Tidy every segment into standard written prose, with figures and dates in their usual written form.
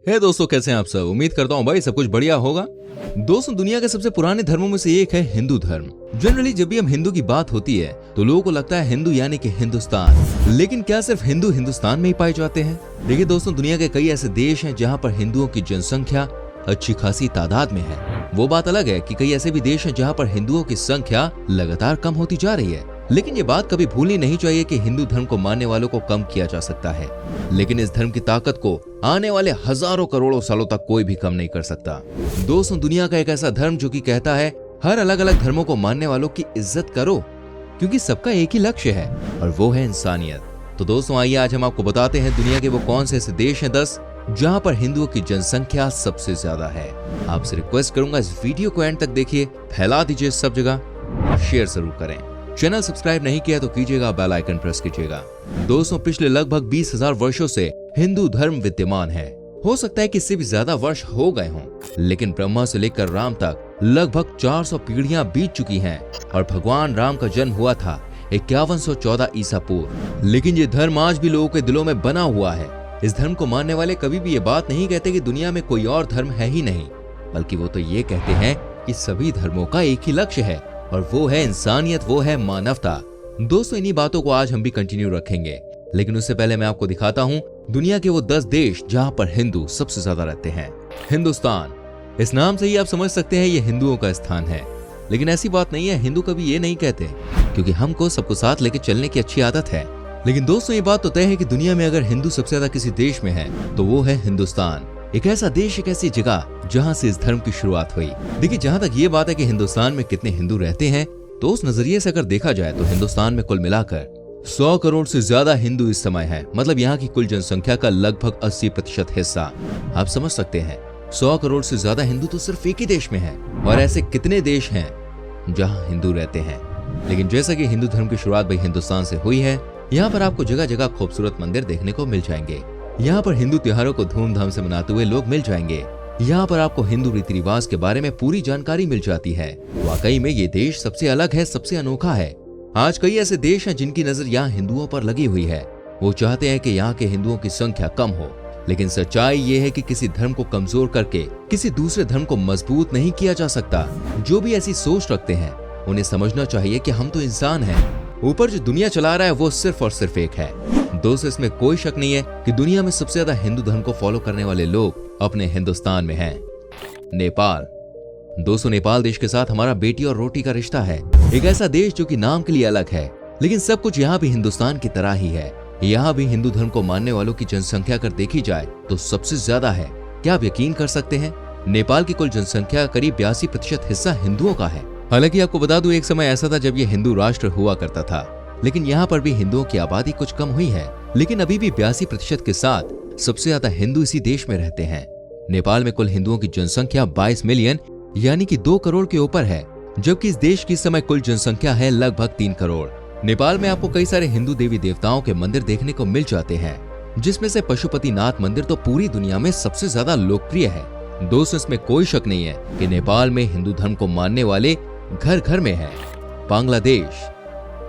हे दोस्तों, कैसे हैं आप सब। उम्मीद करता हूँ भाई सब कुछ बढ़िया होगा। दोस्तों, दुनिया के सबसे पुराने धर्मों में से एक है हिंदू धर्म। जनरली जब भी हम हिंदू की बात होती है तो लोगों को लगता है हिंदू यानी कि हिंदुस्तान। लेकिन क्या सिर्फ हिंदू हिंदुस्तान में ही पाए जाते हैं? देखिए दोस्तों, दुनिया के कई ऐसे देश हैं जहाँ पर हिंदुओं की जनसंख्या अच्छी खासी तादाद में है। वो बात अलग है कि कई ऐसे भी देश हैं जहाँ पर हिंदुओं की संख्या लगातार कम होती जा रही है। लेकिन ये बात कभी भूलनी नहीं चाहिए कि हिंदू धर्म को मानने वालों को कम किया जा सकता है, लेकिन इस धर्म की ताकत को आने वाले हजारों करोड़ों सालों तक कोई भी कम नहीं कर सकता। दोस्तों, दुनिया का एक ऐसा धर्म जो कि कहता है हर अलग अलग धर्मों को मानने वालों की इज्जत करो, क्योंकि सबका एक ही लक्ष्य है और वो है इंसानियत। तो दोस्तों, आइए आज हम आपको बताते हैं दुनिया के वो कौन से ऐसे देश हैं 10 जहाँ पर हिंदुओं की जनसंख्या सबसे ज्यादा है। आपसे रिक्वेस्ट करूंगा इस वीडियो को एंड तक देखिए, फैला दीजिए सब जगह, शेयर जरूर करें। चैनल सब्सक्राइब नहीं किया तो कीजिएगा, बेल आइकन प्रेस कीजिएगा। दोस्तों, पिछले लगभग 20,000 वर्षों से हिंदू धर्म विद्यमान है। हो सकता है कि इससे भी ज्यादा वर्ष हो गए हों, लेकिन ब्रह्मा से लेकर राम तक लगभग 400 पीढ़ियां बीत चुकी हैं और भगवान राम का जन्म हुआ था 5114 ईसा पूर्व। लेकिन ये धर्म आज भी लोगों के दिलों में बना हुआ है। इस धर्म को मानने वाले कभी भी ये बात नहीं कहते कि दुनिया में कोई और धर्म है ही नहीं, बल्कि वो तो ये कहते हैं कि सभी धर्मों का एक ही लक्ष्य है और वो है इंसानियत, वो है मानवता। दोस्तों, इन्हीं बातों को आज हम भी कंटिन्यू रखेंगे, लेकिन उससे पहले मैं आपको दिखाता हूँ दुनिया के वो 10 देश जहाँ पर हिंदू सबसे ज्यादा रहते हैं। हिंदुस्तान, इस नाम से ही आप समझ सकते हैं ये हिंदुओं का स्थान है, लेकिन ऐसी बात नहीं है। हिंदू कभी ये नहीं कहते, क्योंकि हमको सबको साथ लेके चलने की अच्छी आदत है। लेकिन दोस्तों, ये बात तो तय है कि दुनिया में अगर हिंदू सबसे ज्यादा किसी देश में है तो वो है हिंदुस्तान। एक ऐसा देश, एक ऐसी जगह जहाँ से इस धर्म की शुरुआत हुई। देखिए, जहाँ तक ये बात है कि हिंदुस्तान में कितने हिंदू रहते हैं, तो उस नजरिए से अगर देखा जाए तो हिंदुस्तान में कुल मिलाकर 100 करोड़ से ज्यादा हिंदू इस समय है। मतलब यहाँ की कुल जनसंख्या का लगभग 80% हिस्सा। आप समझ सकते हैं, 100 करोड़ से ज्यादा हिंदू तो सिर्फ एक ही देश में है। और ऐसे कितने देश हैं जहाँ हिंदू रहते हैं। लेकिन जैसा कि हिंदू धर्म की शुरुआत भाई हिंदुस्तान से हुई है, यहाँ पर आपको जगह जगह खूबसूरत मंदिर देखने को मिल जाएंगे। यहाँ पर हिंदू त्योहारों को धूमधाम से मनाते हुए लोग मिल जाएंगे। यहाँ पर आपको हिंदू रीति रिवाज के बारे में पूरी जानकारी मिल जाती है। वाकई में ये देश सबसे अलग है, सबसे अनोखा है। आज कई ऐसे देश हैं जिनकी नजर यहाँ हिंदुओं पर लगी हुई है। वो चाहते हैं कि यहाँ के हिंदुओं की संख्या कम हो, लेकिन सच्चाई ये है कि किसी धर्म को कमजोर करके किसी दूसरे धर्म को मजबूत नहीं किया जा सकता। जो भी ऐसी सोच रखते हैं उन्हें समझना चाहिए कि हम तो इंसान हैं। ऊपर जो दुनिया चला रहा है वो सिर्फ और सिर्फ एक है। दोस्तों, इसमें कोई शक नहीं है कि दुनिया में सबसे ज्यादा हिंदू धर्म को फॉलो करने वाले लोग अपने हिंदुस्तान में हैं। नेपाल। दोस्तों, नेपाल देश के साथ हमारा बेटी और रोटी का रिश्ता है। एक ऐसा देश जो कि नाम के लिए अलग है, लेकिन सब कुछ यहाँ भी हिंदुस्तान की तरह ही है। यहाँ भी हिंदू धर्म को मानने वालों की जनसंख्या अगर देखी जाए तो सबसे ज्यादा है। क्या आप यकीन कर सकते हैं? नेपाल की कुल जनसंख्या करीब 82% हिस्सा हिंदुओं का है। हालांकि आपको बता दूं, एक समय ऐसा था जब ये हिंदू राष्ट्र हुआ करता था, लेकिन यहाँ पर भी हिंदुओं की आबादी कुछ कम हुई है। लेकिन अभी भी 82% के साथ सबसे ज्यादा हिंदू इसी देश में रहते हैं। नेपाल में कुल हिंदुओं की जनसंख्या 22 मिलियन यानी कि 2 करोड़ के ऊपर है, जबकि इस देश की इस समय कुल जनसंख्या है लगभग 3 करोड़। नेपाल में आपको कई सारे हिंदू देवी देवताओं के मंदिर देखने को मिल जाते हैं, जिसमें से पशुपतिनाथ मंदिर तो पूरी दुनिया में सबसे ज्यादा लोकप्रिय है। दोस्तों, इसमें कोई शक नहीं है कि नेपाल में हिंदू धर्म को मानने वाले घर घर में है। बांग्लादेश।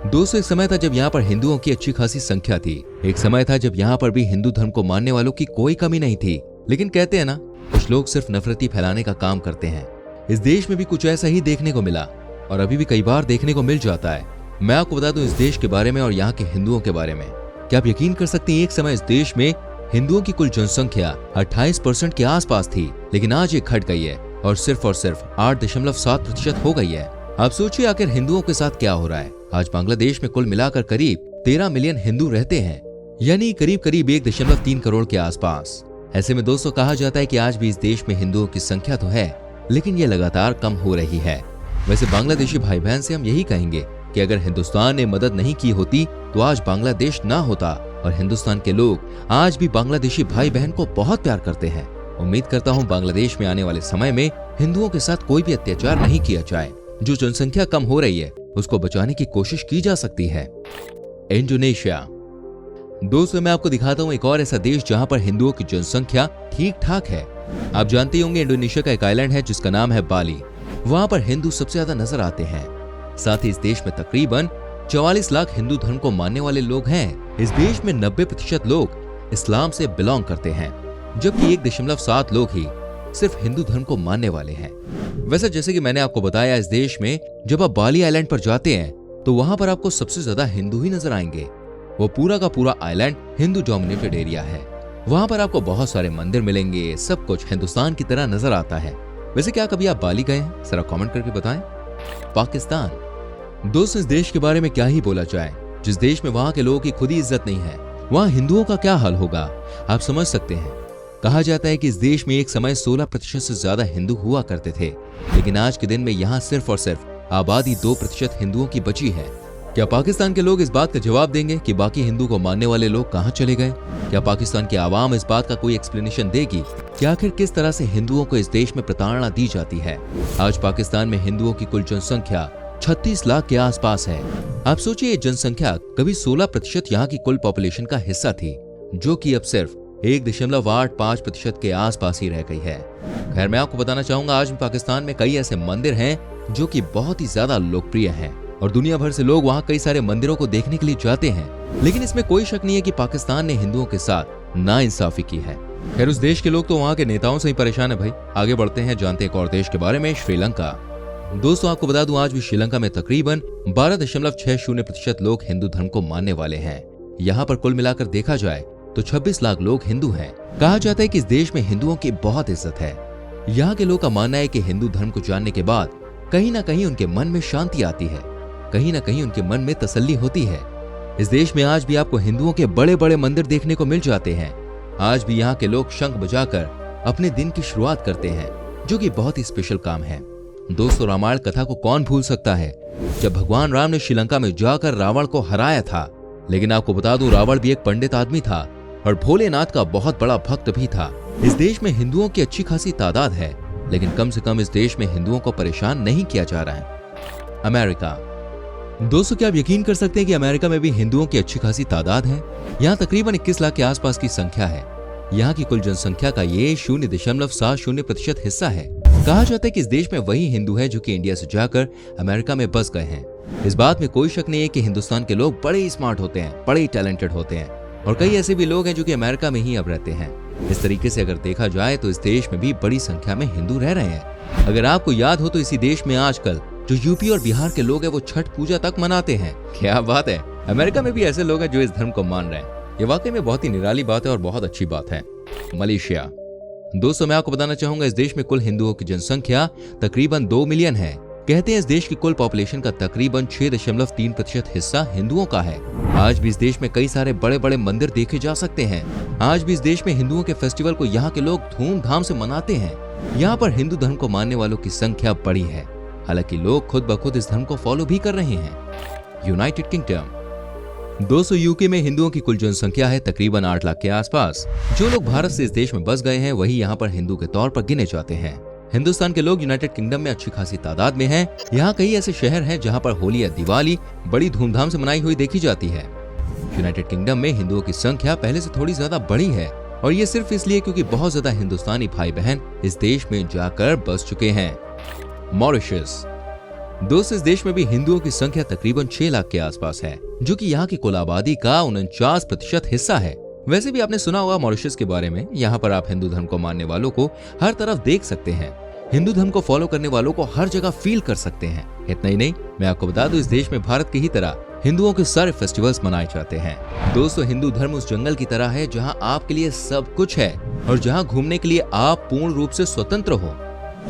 दोस्तों, एक समय था जब यहाँ पर हिंदुओं की अच्छी खासी संख्या थी। एक समय था जब यहाँ पर भी हिंदू धर्म को मानने वालों की कोई कमी नहीं थी। लेकिन कहते हैं ना, कुछ लोग सिर्फ नफरती फैलाने का काम करते हैं। इस देश में भी कुछ ऐसा ही देखने को मिला और अभी भी कई बार देखने को मिल जाता है। मैं आपको बता दूं इस देश के बारे में और यहाँ के हिंदुओं के बारे में। क्या आप यकीन कर सकते हैं, एक समय इस देश में हिंदुओं की कुल जनसंख्या 28% के आसपास थी, लेकिन आज ये घट गई है और सिर्फ 8.7% हो गई है। आप सोचिए आखिर हिंदुओं के साथ क्या हो रहा है। आज बांग्लादेश में कुल मिलाकर करीब 13 मिलियन हिंदू रहते हैं, यानी करीब 1.3 करोड़ के आसपास। ऐसे में दोस्तों, कहा जाता है कि आज भी इस देश में हिंदुओं की संख्या तो है, लेकिन ये लगातार कम हो रही है। वैसे बांग्लादेशी भाई बहन से हम यही कहेंगे कि अगर हिंदुस्तान ने मदद नहीं की होती तो आज बांग्लादेश ना होता, और हिंदुस्तान के लोग आज भी बांग्लादेशी भाई बहन को बहुत प्यार करते हैं। उम्मीद करता हूँ बांग्लादेश में आने वाले समय में हिंदुओं के साथ कोई भी अत्याचार नहीं किया जाए। जो जनसंख्या कम हो रही है उसको बचाने की कोशिश की जा सकती है। इंडोनेशिया। दोस्तों, मैं आपको दिखाता हूँ एक और ऐसा देश जहाँ पर हिंदुओं की जनसंख्या ठीक ठाक है। आप जानते होंगे इंडोनेशिया का एक आइलैंड है जिसका नाम है बाली। वहाँ पर हिंदू सबसे ज्यादा नजर आते हैं। साथ ही इस देश में तकरीबन 44 लाख हिंदू धर्म को मानने वाले लोग हैं। इस देश में 90% लोग इस्लाम से बिलोंग करते हैं। जबकि 1.7 लोग ही सिर्फ हिंदू धर्म को मानने वाले हैं। वैसे जैसे कि मैंने आपको बताया, इस देश में जब आप बाली आइलैंड पर जाते हैं तो वहां पर आपको सबसे ज्यादा हिंदू ही नजर आएंगे। वो पूरा का पूरा आइलैंड हिंदू डोमिनेटेड एरिया है। वहां पर आपको बहुत सारे मंदिर मिलेंगे, सब कुछ हिंदुस्तान की तरह नजर आता है। वैसे क्या कभी आप बाली गए हैं? जरा कमेंट करके बताएं। पाकिस्तान। दोस्तों, इस देश के बारे में क्या ही बोला जाए। जिस देश में वहां के लोगों की खुद ही इज्जत नहीं है, वहां हिंदुओं का क्या हाल होगा आप समझ सकते हैं। कहा जाता है कि इस देश में एक समय 16% से ज्यादा हिंदू हुआ करते थे, लेकिन आज के दिन में यहाँ सिर्फ और सिर्फ आबादी 2% हिंदुओं की बची है। क्या पाकिस्तान के लोग इस बात का जवाब देंगे कि बाकी हिंदू को मानने वाले लोग कहां चले गए? क्या पाकिस्तान की आवाम इस बात का कोई एक्सप्लेनेशन देगी कि आखिर किस तरह से हिंदुओं को इस देश में प्रताड़ना दी जाती है? आज पाकिस्तान में हिंदुओं की कुल जनसंख्या 36 लाख के आसपास है। आप सोचिए, ये जनसंख्या कभी 16% यहाँ की कुल पॉपुलेशन का हिस्सा थी, जो कि अब सिर्फ 1.85% के आसपास ही रह गई है। खैर, मैं आपको बताना चाहूंगा, आज भी पाकिस्तान में कई ऐसे मंदिर हैं जो कि बहुत ही ज्यादा लोकप्रिय हैं और दुनिया भर से लोग वहां कई सारे मंदिरों को देखने के लिए जाते हैं। लेकिन इसमें कोई शक नहीं है कि पाकिस्तान ने हिंदुओं के साथ नाइंसाफी की है। खैर, उस देश के लोग तो वहां के नेताओं से ही परेशान है भाई। आगे बढ़ते हैं, जानते हैं एक और देश के बारे में, श्रीलंका। दोस्तों, आपको बता दूं, आज भी श्रीलंका में तकरीबन 12.60% लोग हिंदू धर्म को मानने वाले हैं। यहाँ पर कुल मिलाकर देखा जाए तो 26 लाख लोग हिंदू हैं। कहा जाता है कि इस देश में हिंदुओं की बहुत इज्जत है। यहाँ के लोग का मानना है कि हिंदू धर्म को जानने के बाद कहीं ना कहीं उनके मन में शांति आती है, कहीं ना कहीं उनके मन में तसल्ली होती है। इस देश में आज भी आपको हिंदुओं के बड़े बड़े मंदिर देखने को मिल जाते हैं। आज भी यहाँ के लोग शंख बजाकर अपने दिन की शुरुआत करते हैं, जो कि बहुत ही स्पेशल काम है। दोस्तों, रामायण कथा को कौन भूल सकता है, जब भगवान राम ने श्रीलंका में जाकर रावण को हराया था। लेकिन आपको बता दूं, रावण भी एक पंडित आदमी था और भोलेनाथ का बहुत बड़ा भक्त भी था। इस देश में हिंदुओं की अच्छी खासी तादाद है, लेकिन कम से कम इस देश में हिंदुओं को परेशान नहीं किया जा रहा है। अमेरिका। दोस्तों, क्या आप यकीन कर सकते हैं कि अमेरिका में भी हिंदुओं की अच्छी खासी तादाद है। यहाँ तकरीबन 21 लाख के आसपास की संख्या है। यहाँ की कुल जनसंख्या का ये 0.70% हिस्सा है। कहा जाता है कि इस देश में वही हिंदू है जो कि इंडिया से जाकर अमेरिका में बस गए हैं। इस बात में कोई शक नहीं है कि हिंदुस्तान के लोग बड़े ही स्मार्ट होते हैं, बड़े ही टैलेंटेड होते हैं, और कई ऐसे भी लोग हैं जो कि अमेरिका में ही अब रहते हैं। इस तरीके से अगर देखा जाए तो इस देश में भी बड़ी संख्या में हिंदू रह रहे हैं। अगर आपको याद हो तो इसी देश में आजकल जो यूपी और बिहार के लोग हैं वो छठ पूजा तक मनाते हैं। क्या बात है, अमेरिका में भी ऐसे लोग हैं जो इस धर्म को मान रहे हैं। ये वाकई में बहुत ही निराली बात है और बहुत अच्छी बात है। मलेशिया। दोस्तों, मैं आपको बताना चाहूंगा, इस देश में कुल हिंदुओं की जनसंख्या तकरीबन 2 मिलियन है। कहते हैं इस देश की कुल पॉपुलेशन का तकरीबन 6.3% हिस्सा हिंदुओं का है। आज भी इस देश में कई सारे बड़े बड़े मंदिर देखे जा सकते हैं। आज भी इस देश में हिंदुओं के फेस्टिवल को यहाँ के लोग धूमधाम से मनाते हैं। यहाँ पर हिंदू धर्म को मानने वालों की संख्या बड़ी है, हालांकि लोग खुद ब खुद इस धर्म को फॉलो भी कर रहे हैं। United kingdom. दोस्तों, यूके में हिंदुओं की कुल जनसंख्या है तकरीबन 8 लाख के आसपास। जो लोग भारत से इस देश में बस गए हैं वही यहाँ पर हिंदू के तौर पर गिने जाते हैं। हिंदुस्तान के लोग यूनाइटेड किंगडम में अच्छी खासी तादाद में हैं। यहाँ कई ऐसे शहर हैं जहाँ पर होली या दिवाली बड़ी धूमधाम से मनाई हुई देखी जाती है। यूनाइटेड किंगडम में हिंदुओं की संख्या पहले से थोड़ी ज्यादा बड़ी है, और ये सिर्फ इसलिए क्योंकि बहुत ज्यादा हिंदुस्तानी भाई बहन इस देश में जाकर बस चुके हैं। मॉरिशस। दोस्तों, इस देश में भी हिंदुओं की संख्या तकरीबन 6 लाख के आसपास है, जो कि यहाँ की कुल आबादी का 49% हिस्सा है। वैसे भी आपने सुना होगा मॉरिशस के बारे में। यहाँ पर आप हिंदू धर्म को मानने वालों को हर तरफ देख सकते हैं। हिंदू धर्म को फॉलो करने वालों को हर जगह फील कर सकते हैं। इतना ही नहीं, मैं आपको बता दूं, इस देश में भारत की ही तरह हिंदुओं के सारे फेस्टिवल्स मनाए जाते हैं। दोस्तों, हिंदू धर्म उस जंगल की तरह है जहाँ आपके लिए सब कुछ है और जहाँ घूमने के लिए आप पूर्ण रूप से स्वतंत्र हो।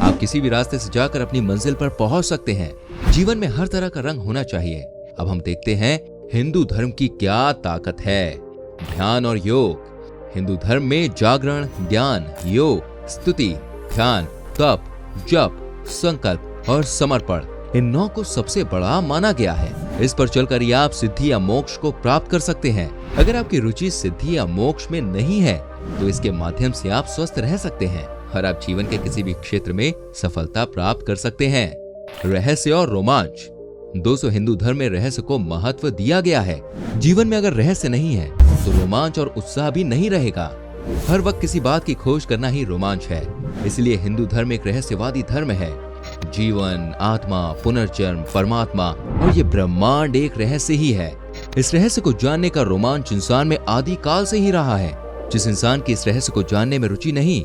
आप किसी भी रास्ते से जाकर अपनी मंजिल पर पहुंच सकते हैं। जीवन में हर तरह का रंग होना चाहिए। अब हम देखते हैं हिंदू धर्म की क्या ताकत है। ध्यान और योग। हिंदू धर्म में जागरण, ज्ञान, योग, स्तुति, ध्यान, तप, जप, संकल्प और समर्पण, इन 9 को सबसे बड़ा माना गया है। इस पर चलकर ही आप सिद्धि या मोक्ष को प्राप्त कर सकते हैं। अगर आपकी रुचि सिद्धि या मोक्ष में नहीं है तो इसके माध्यम से आप स्वस्थ रह सकते हैं और आप जीवन के किसी भी क्षेत्र में सफलता प्राप्त कर सकते हैं। रहस्य और रोमांच। दोस्तों, हिंदू धर्म में रहस्य को महत्व दिया गया है। जीवन में अगर रहस्य नहीं है तो रोमांच और उत्साह भी नहीं रहेगा। हर वक्त किसी बात की खोज करना ही रोमांच है। इसलिए हिंदू धर्म एक रहस्यवादी धर्म है। जीवन, आत्मा, पुनर्जन्म, परमात्मा और ये ब्रह्मांड एक रहस्य ही है। इस रहस्य को जानने का रोमांच इंसान में आदि काल से ही रहा है। जिस इंसान की इस रहस्य को जानने में रुचि नहीं,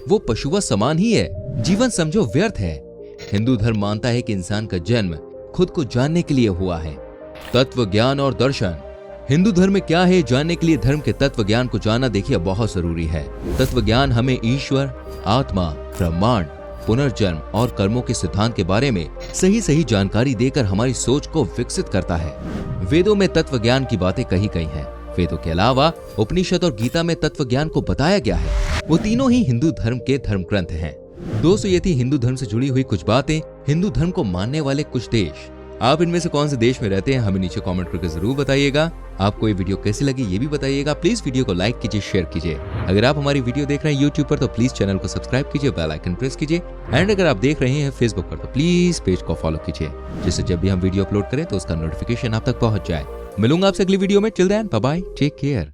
वो पशुवत समान ही है। जीवन समझो व्यर्थ है। हिंदू धर्म मानता है कि इंसान का जन्म खुद को जानने के लिए हुआ है। तत्व ज्ञान और दर्शन। हिंदू धर्म में क्या है जानने के लिए धर्म के तत्व ज्ञान को जानना देखिए बहुत जरूरी है। तत्व ज्ञान हमें ईश्वर, आत्मा, ब्रह्मांड, पुनर्जन्म और कर्मों के सिद्धांत के बारे में सही जानकारी देकर हमारी सोच को विकसित करता है। वेदों में तत्व ज्ञान की बातें कही गई हैं। वेदों के अलावा उपनिषद और गीता में तत्व ज्ञान को बताया गया है। वो तीनों ही हिंदू धर्म के धर्म ग्रंथ हैं। दोस्तों, ये थी हिंदू धर्म से जुड़ी हुई कुछ बातें, हिंदू धर्म को मानने वाले कुछ देश। आप इनमें से कौन से देश में रहते हैं हमें नीचे कमेंट करके जरूर बताइएगा। आपको ये वीडियो कैसी लगी ये भी बताइएगा। प्लीज वीडियो को लाइक कीजिए, शेयर कीजिए। अगर आप हमारी वीडियो देख रहे हैं यूट्यूब पर तो प्लीज चैनल को सब्सक्राइब कीजिए, बेल आइकन प्रेस कीजिए। एंड अगर आप देख रहे हैं फेसबुक पर तो प्लीज पेज को फॉलो कीजिए, जिससे जब भी हम वीडियो अपलोड करें तो उसका नोटिफिकेशन आप तक पहुंच जाए। मिलूंगा आपसे अगली वीडियो में। Till then bye bye, take care.